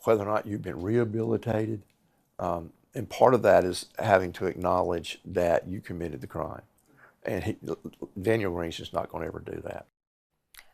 whether or not you've been rehabilitated. And part of that is having to acknowledge that you committed the crime. And Daniel Green's just not going to ever do that.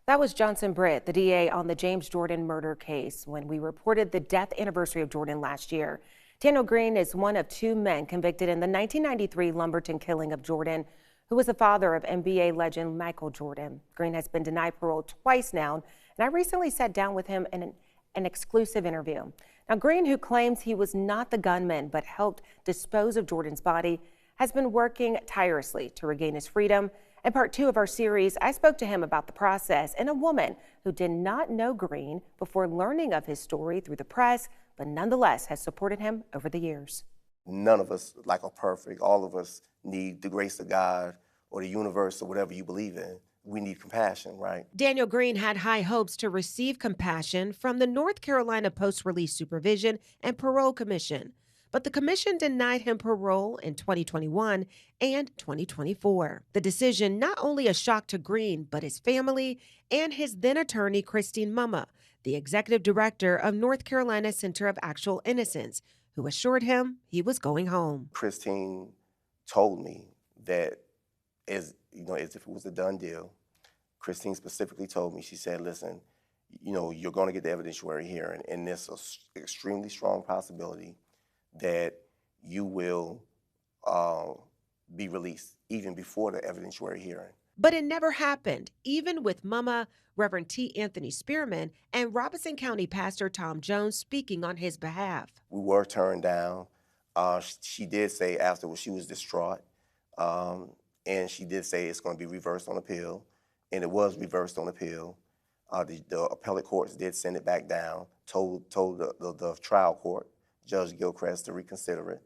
That was Johnson Britt, the DA on the James Jordan murder case, when we reported the death anniversary of Jordan last year. Daniel Green is one of 2 men convicted in the 1993 Lumberton killing of Jordan, who was the father of NBA legend Michael Jordan. Green has been denied parole twice now, and I recently sat down with him in an exclusive interview. Now, Green, who claims he was not the gunman but helped dispose of Jordan's body, has been working tirelessly to regain his freedom. In part 2 of our series, I spoke to him about the process and a woman who did not know Green before learning of his story through the press, but nonetheless has supported him over the years. None of us are perfect. All of us need the grace of God or the universe or whatever you believe in. We need compassion, right? Daniel Green had high hopes to receive compassion from the North Carolina Post-Release Supervision and Parole Commission, but the commission denied him parole in 2021 and 2024. The decision not only a shock to Green, but his family and his then attorney, Christine Mumma, the executive director of North Carolina Center of Actual Innocence, who assured him he was going home. Christine told me that as if it was a done deal. Christine specifically told me, she said, listen, you're going to get the evidentiary hearing, and there's an extremely strong possibility that you will be released even before the evidentiary hearing. But it never happened, even with Mumma, Reverend T. Anthony Spearman, and Robeson County Pastor Tom Jones speaking on his behalf. We were turned down. She did say afterwards she was distraught, and she did say it's going to be reversed on appeal, and it was reversed on appeal. The appellate courts did send it back down, told the trial court, Judge Gilchrist, to reconsider it.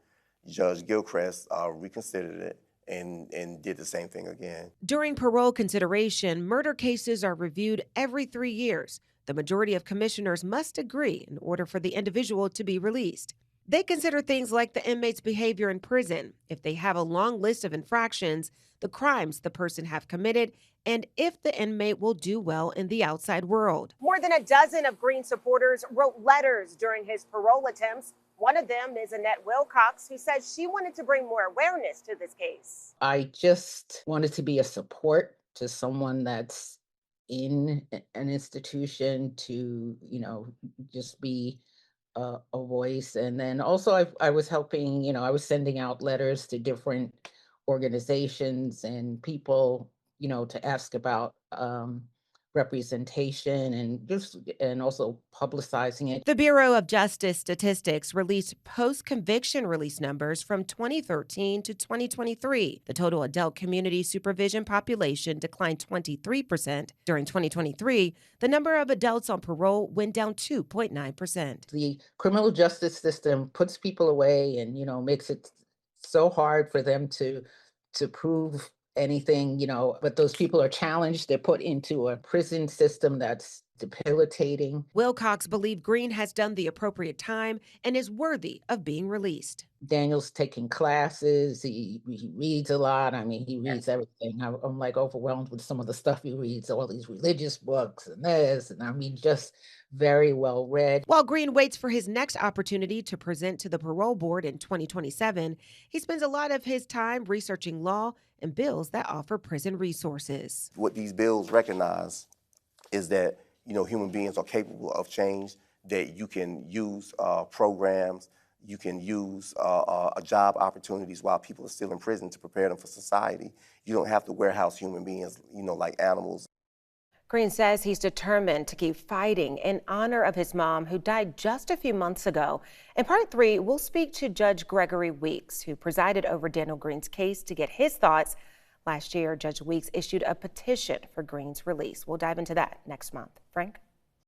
Judge Gilchrist reconsidered it and did the same thing again. During parole consideration, murder cases are reviewed every 3 years. The majority of commissioners must agree in order for the individual to be released. They consider things like the inmate's behavior in prison, if they have a long list of infractions, the crimes the person have committed, and if the inmate will do well in the outside world. More than a dozen of Green supporters wrote letters during his parole attempts. One of them is Annette Wilcox, who says she wanted to bring more awareness to this case. I just wanted to be a support to someone that's in an institution, to, just be a voice. And then also I was helping, I was sending out letters to different organizations and people, to ask about representation and also publicizing it. The Bureau of Justice Statistics released post-conviction release numbers from 2013 to 2023. The total adult community supervision population declined 23%. During 2023, the number of adults on parole went down 2.9%. The criminal justice system puts people away and, makes it so hard for them to prove anything, but those people are challenged. They're put into a prison system that's debilitating. Wilcox believed Green has done the appropriate time and is worthy of being released. Daniel's taking classes. He reads a lot. He reads everything. I'm overwhelmed with some of the stuff he reads, all these religious books and this, and just very well read. While Green waits for his next opportunity to present to the parole board in 2027, he spends a lot of his time researching law and bills that offer prison resources. What these bills recognize is that, human beings are capable of change, that you can use programs, you can use job opportunities while people are still in prison to prepare them for society. You don't have to warehouse human beings, like animals. Green says he's determined to keep fighting in honor of his mom, who died just a few months ago. In part 3, we'll speak to Judge Gregory Weeks, who presided over Daniel Green's case, to get his thoughts. Last year, Judge Weeks issued a petition for Green's release. We'll dive into that next month. Frank?